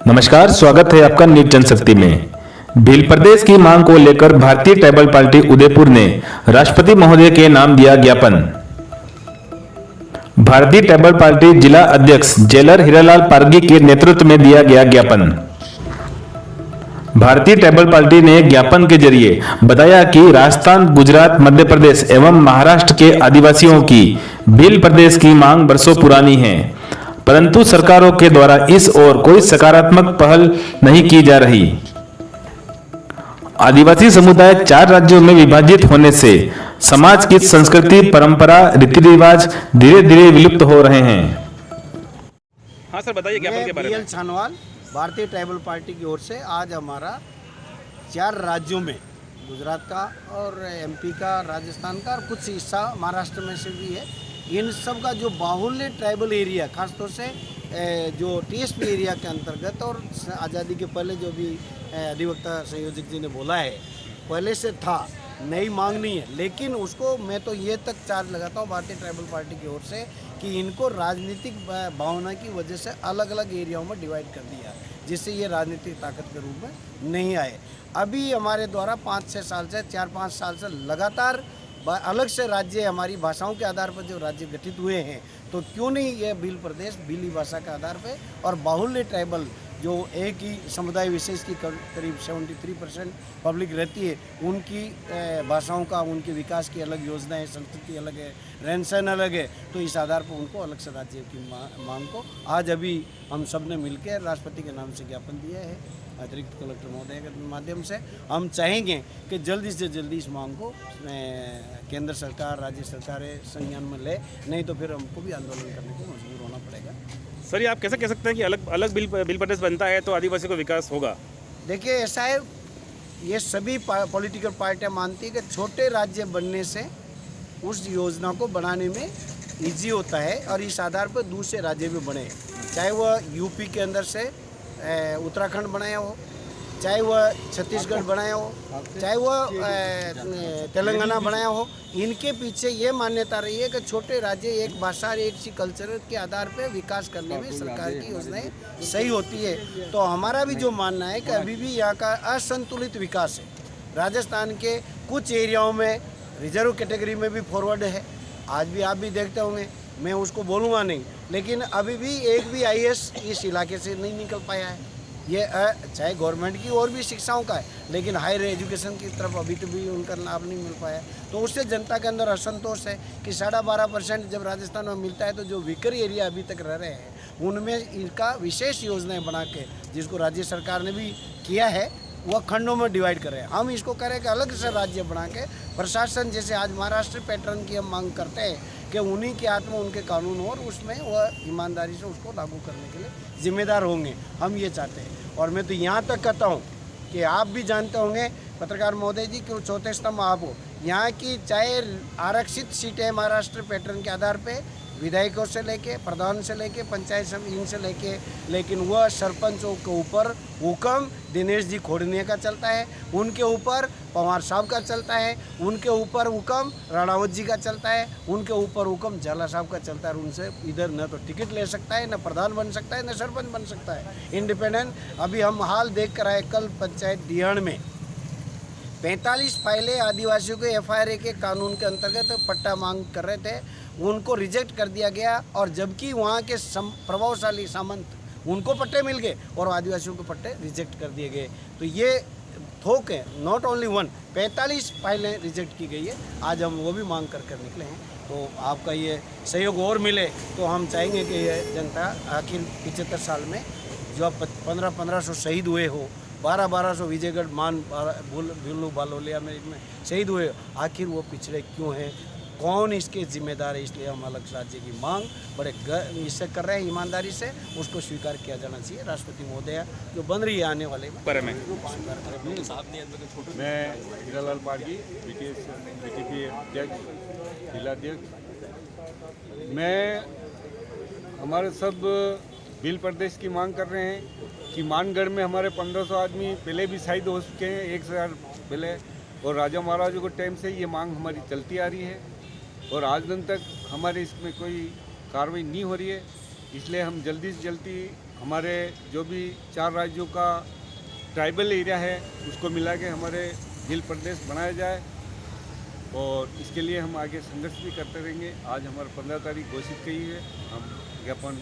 नमस्कार, स्वागत है आपका न्यूज जनशक्ति में। भील प्रदेश की मांग को लेकर भारतीय ट्राइबल पार्टी उदयपुर ने राष्ट्रपति महोदय के नाम दिया ज्ञापन। भारतीय ट्राइबल पार्टी जिला अध्यक्ष जेलर हीरालाल पारगी के नेतृत्व में दिया गया ज्ञापन। भारतीय ट्राइबल पार्टी ने ज्ञापन के जरिए बताया कि राजस्थान, गुजरात, मध्य प्रदेश एवं महाराष्ट्र के आदिवासियों की भील प्रदेश की मांग वर्षों पुरानी है, परंतु सरकारों के द्वारा इस ओर कोई सकारात्मक पहल नहीं की जा रही। आदिवासी समुदाय 4 राज्यों में विभाजित होने से समाज की संस्कृति, परंपरा, रीति रिवाज धीरे धीरे विलुप्त हो रहे हैं। हाँ सर, बताइए ज्ञापन के बारे में। BL छानवाल, भारतीय ट्राइबल पार्टी की ओर से आज हमारा 4 राज्यों में, गुजरात का और MP का, राजस्थान का और कुछ हिस्सा महाराष्ट्र में से भी है, इन सब का जो बाहुल्य ट्राइबल एरिया, खासतौर से जो TSP एरिया के अंतर्गत और आज़ादी के पहले जो भी अधिवक्ता संयोजक जी ने बोला है, पहले से था, नई मांग नहीं है। लेकिन उसको मैं तो ये तक चार्ज लगाता हूँ भारतीय ट्राइबल पार्टी की ओर से कि इनको राजनीतिक भावना की वजह से अलग अलग एरियाओं में डिवाइड कर दिया, जिससे ये राजनीतिक ताकत के रूप में नहीं आए। अभी हमारे द्वारा 5-6 साल से, 4-5 साल से लगातार अलग से राज्य, हमारी भाषाओं के आधार पर जो राज्य गठित हुए हैं, तो क्यों नहीं ये भील प्रदेश भीली भाषा के आधार पर और बाहुल्य ट्राइबल जो एक ही समुदाय विशेष की करीब 73% पब्लिक रहती है, उनकी भाषाओं का, उनके विकास की अलग योजनाएं, संस्कृति अलग है, रहन सहन अलग है, तो इस आधार पर उनको अलग से राज्य की मांग को आज अभी हम सब ने मिलकर राष्ट्रपति के नाम से ज्ञापन दिया है। अतिरिक्त कलेक्टर महोदय के माध्यम से हम चाहेंगे कि जल्दी से जल्दी इस मांग को केंद्र सरकार, राज्य सरकारें संज्ञान में ले, नहीं तो फिर हमको भी आंदोलन करने को मजबूर होना पड़ेगा। सर, ये आप कैसे कह सकते हैं कि अलग बिल प्रदेश बनता है तो आदिवासी को विकास होगा? देखिए, ऐसा है, ये सभी पॉलिटिकल पार्टियां मानती है कि छोटे राज्य बनने से उस योजना को बनाने में इजी होता है और इस आधार पर दूसरे राज्य भी बने, चाहे वह UP के अंदर से उत्तराखंड बनाया हो, चाहे वह छत्तीसगढ़ बनाया हो, चाहे वह तेलंगाना बनाया हो। इनके पीछे ये मान्यता रही है कि छोटे राज्य एक भाषा, एक सी कल्चर के आधार पर विकास करने में सरकार की योजनाएं सही होती है। तो हमारा भी जो मानना है कि अभी भी यहाँ का असंतुलित विकास है। राजस्थान के कुछ एरियाओं में रिजर्व कैटेगरी में भी फॉरवर्ड है, आज भी आप भी देखते होंगे, मैं उसको बोलूँगा नहीं, लेकिन अभी भी एक भी IAS इस इलाके से नहीं निकल पाया है। ये चाहे गवर्नमेंट की और भी शिक्षाओं का है, लेकिन हायर एजुकेशन की तरफ अभी तो भी उनका लाभ नहीं मिल पाया। तो उससे जनता के अंदर असंतोष है कि 12.5% जब राजस्थान में मिलता है, तो जो वीकर एरिया अभी तक रह रहे हैं उनमें इनका विशेष योजनाएं बना के, जिसको राज्य सरकार ने भी किया है, वह खंडों में डिवाइड कर रहे हैं। हम इसको करें कि अलग से राज्य बना के प्रशासन, जैसे आज महाराष्ट्र पैटर्न की हम मांग करते हैं कि उन्हीं के हाथ में उनके कानून हो और उसमें वह ईमानदारी से उसको लागू करने के लिए जिम्मेदार होंगे, हम ये चाहते हैं। और मैं तो यहाँ तक कहता हूँ कि आप भी जानते होंगे पत्रकार महोदय जी कि चौथे स्तंभ आप हो, यहाँ की चाहे आरक्षित सीटें महाराष्ट्र पैटर्न के आधार पर विधायकों से लेके, प्रधान से लेके, पंचायत समिति से लेके, लेकिन वह सरपंचों के ऊपर हुक्म दिनेश जी खोड़ने का चलता है, उनके ऊपर पवार साहब का चलता है, उनके ऊपर हुक्म राणावत जी का चलता है, उनके ऊपर हुक्म झाला साहब का चलता है। उनसे इधर न तो टिकट ले सकता है, न प्रधान बन सकता है, न सरपंच बन सकता है इंडिपेंडेंट। अभी हम हाल देख कर आए, कल पंचायत दिहाड़ में 45 फाइलें आदिवासियों के FIR के कानून के अंतर्गत पट्टा मांग कर रहे थे, उनको रिजेक्ट कर दिया गया, और जबकि वहाँ के प्रभावशाली सामंत, उनको पट्टे मिल गए और आदिवासियों को पट्टे रिजेक्ट कर दिए गए। तो ये थोक है, नॉट ओनली वन, 45 फाइलें रिजेक्ट की गई है। आज हम वो भी मांग कर निकले हैं, तो आपका ये सहयोग और मिले तो हम चाहेंगे कि ये जनता आखिर 75 साल में जो 1500 शहीद हुए हो, 1200 विजयगढ़, मान, भीलू, बालोलिया में शहीद हुए, आखिर वो पिछड़े क्यों हैं, कौन इसके जिम्मेदार है? इसलिए हम अलग राज्य की मांग बड़े इससे कर रहे हैं, ईमानदारी से उसको स्वीकार किया जाना चाहिए। राष्ट्रपति महोदय जो बन रही है आने वाले में, मैं हीरालाल पारगी, BTP अध्यक्ष, जिलाध्यक्ष। मैं हमारे सब भील प्रदेश की मांग कर रहे हैं कि मानगढ़ में हमारे 1500 आदमी पहले भी शहीद हो चुके हैं 1 साल पहले, और राजा महाराजों के टाइम से ये मांग हमारी चलती आ रही है और आज दिन तक हमारे इसमें कोई कार्रवाई नहीं हो रही है। इसलिए हम जल्दी से जल्दी हमारे जो भी 4 राज्यों का ट्राइबल एरिया है उसको मिला के हमारे भील प्रदेश बनाया जाए, और इसके लिए हम आगे संघर्ष भी करते रहेंगे। आज हमारा 15 तारीख घोषित की है, हम ज्ञापन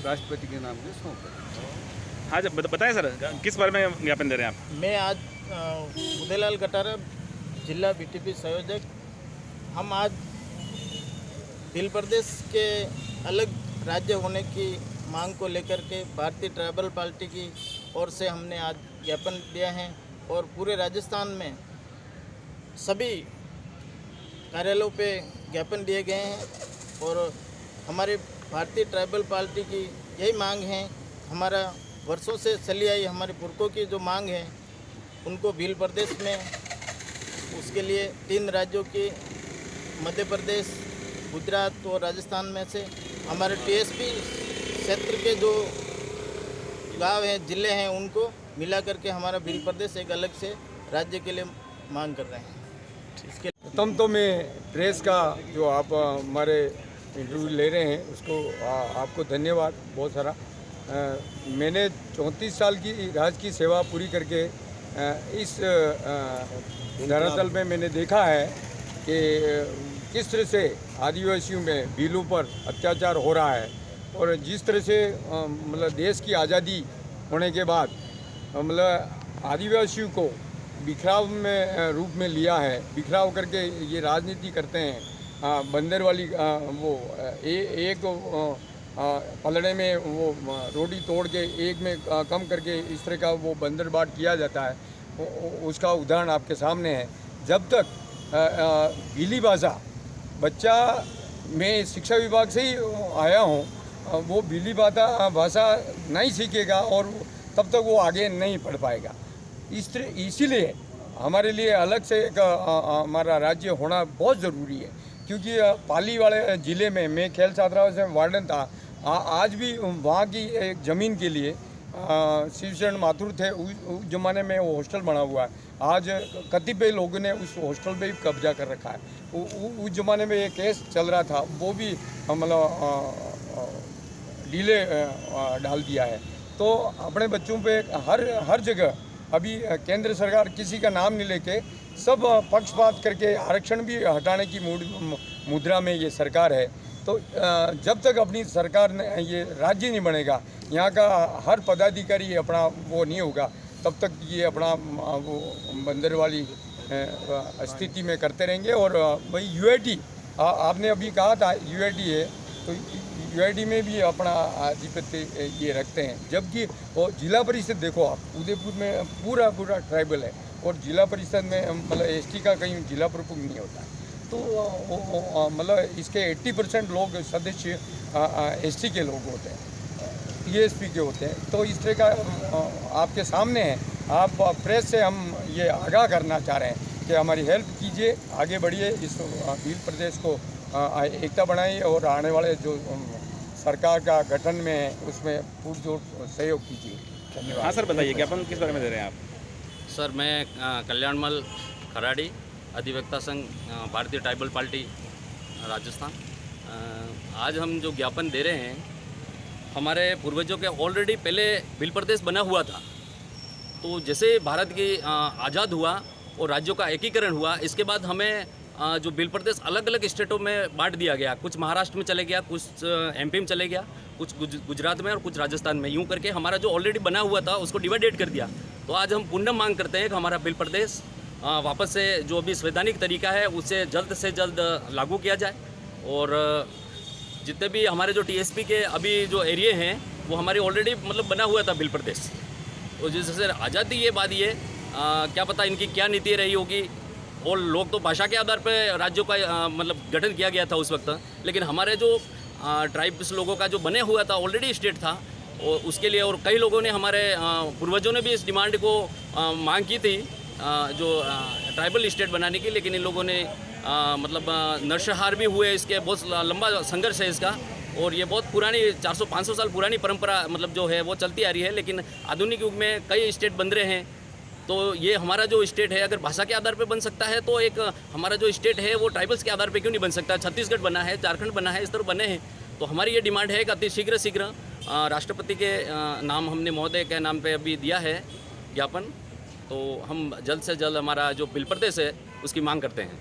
राष्ट्रपति के नाम से सौंप रहे हैं। हाँ जब बताएं सर, किस बारे में ज्ञापन दे रहे हैं आप? मैं आज उदयलाल कटारा, जिला बीटीपी संयोजक। हम आज भील प्रदेश के अलग राज्य होने की मांग को लेकर के भारतीय ट्राइबल पार्टी की ओर से हमने आज ज्ञापन दिया है, और पूरे राजस्थान में सभी कार्यालयों पे ज्ञापन दिए गए हैं। और हमारे भारतीय ट्राइबल पार्टी की यही मांग है, हमारा वर्षों से चली आई हमारे पुरखों की जो मांग है उनको भील प्रदेश में, उसके लिए 3 राज्यों की मध्य प्रदेश, गुजरात और राजस्थान में से हमारे टीएसपी क्षेत्र के जो गांव हैं, ज़िले हैं, उनको मिला करके हमारा भील प्रदेश एक अलग से राज्य के लिए मांग कर रहे हैं। इसके प्रथम तो मैं प्रेस का जो आप हमारे इंटरव्यू ले रहे हैं उसको आपको धन्यवाद बहुत सारा। मैंने 34 साल की राजकीय सेवा पूरी करके इस धरातल में मैंने देखा है कि किस तरह से आदिवासियों में भीलों पर अत्याचार हो रहा है, और जिस तरह से मतलब देश की आज़ादी होने के बाद मतलब आदिवासियों को बिखराव में रूप में लिया है, बिखराव करके ये राजनीति करते हैं। बंदर वाली वो एक पलड़े में वो रोटी तोड़ के एक में कम करके इस तरह का वो बंदरबाट किया जाता है, उसका उदाहरण आपके सामने है। जब तक भीली भाषा बच्चा, मैं शिक्षा विभाग से ही आया हूँ, वो भीली भाषा नहीं सीखेगा और तब तक वो आगे नहीं पढ़ पाएगा। इसीलिए हमारे लिए अलग से एक हमारा राज्य होना बहुत ज़रूरी है, क्योंकि पाली वाले ज़िले में मैं खेल छात्राओं से वार्डन था। आज भी वहाँ की एक ज़मीन के लिए शिवशरण माथुर थे, उस ज़माने में वो हॉस्टल बना हुआ है। आज कतिपय लोगों ने उस हॉस्टल पे भी कब्जा कर रखा है। उस ज़माने में ये केस चल रहा था, वो भी मतलब ढीले डाल दिया है। तो अपने बच्चों पे हर जगह अभी केंद्र सरकार किसी का नाम नहीं लेके सब पक्षपात करके आरक्षण भी हटाने की मुद्रा में ये सरकार है। तो जब तक अपनी सरकार ने ये राज्य नहीं बनेगा, यहाँ का हर पदाधिकारी अपना वो नहीं होगा, तब तक ये अपना वो बंदर वाली स्थिति में करते रहेंगे। और भाई यूआईटी आपने अभी कहा था यूआईटी है, तो यूआईटी में भी अपना आधिपत्य ये रखते हैं। जबकि वो जिला परिषद देखो आप, उदयपुर में पूरा ट्राइबल है, और जिला परिषद में मतलब एसटी का कहीं जिला प्रमुख नहीं होता है। तो मतलब इसके 80% लोग सदस्य एसटी के लोग होते हैं, टीएसपी के होते हैं। तो इस तरह का आपके सामने है। आप प्रेस से हम ये आगाह करना चाह रहे हैं कि हमारी हेल्प कीजिए, आगे बढ़िए, इस भील प्रदेश को एकता बनाइए, और आने वाले जो सरकार का गठन में है उसमें पुरजोर सहयोग कीजिए। धन्यवाद। हाँ सर बताइए, ज्ञापन किस बारे में दे रहे हैं आप? सर मैं कल्याणमल खराड़ी, अधिवक्ता संघ, भारतीय ट्राइबल पार्टी राजस्थान। आज हम जो ज्ञापन दे रहे हैं, हमारे पूर्वजों के ऑलरेडी पहले भील प्रदेश बना हुआ था। तो जैसे भारत की आज़ाद हुआ और राज्यों का एकीकरण हुआ, इसके बाद हमें जो भील प्रदेश अलग अलग स्टेटों में बांट दिया गया। कुछ महाराष्ट्र में चले गया, कुछ एमपी में चले गया, कुछ गुजरात में और कुछ राजस्थान में। यूँ करके हमारा जो ऑलरेडी बना हुआ था उसको डिवाइडेड कर दिया। तो आज हम पुनः मांग करते हैं कि हमारा भील प्रदेश वापस से जो भी संवैधानिक तरीका है उसे जल्द से जल्द लागू किया जाए। और जितने भी हमारे जो टीएसपी के अभी जो एरिए हैं वो हमारे ऑलरेडी मतलब बना हुआ था भील प्रदेश। तो जैसे आज़ादी ये बात ये क्या पता इनकी क्या नीति रही होगी। और लोग तो भाषा के आधार पर राज्यों का मतलब गठन किया गया था उस वक्त, लेकिन हमारे जो ट्राइब्स लोगों का जो बने हुआ था ऑलरेडी स्टेट था, और उसके लिए और कई लोगों ने हमारे पूर्वजों ने भी इस डिमांड को मांग की थी जो ट्राइबल स्टेट बनाने की। लेकिन इन लोगों ने मतलब नरसंहार भी हुए, इसके बहुत लंबा संघर्ष है इसका। और ये बहुत पुरानी 400-500 साल पुरानी परंपरा मतलब जो है वो चलती आ रही है। लेकिन आधुनिक युग में कई स्टेट बन रहे हैं, तो ये हमारा जो स्टेट है अगर भाषा के आधार पे बन सकता है, तो एक हमारा जो स्टेट है वो ट्राइबल्स के आधार पे क्यों नहीं बन सकता। छत्तीसगढ़ बना है, झारखंड बना है, इस तरह बने हैं। तो हमारी ये डिमांड है कि अति शीघ्र राष्ट्रपति के नाम हमने महोदय के नाम पे अभी दिया है ज्ञापन, तो हम जल्द से जल्द हमारा जो बिल प्रदेश है उसकी मांग करते हैं।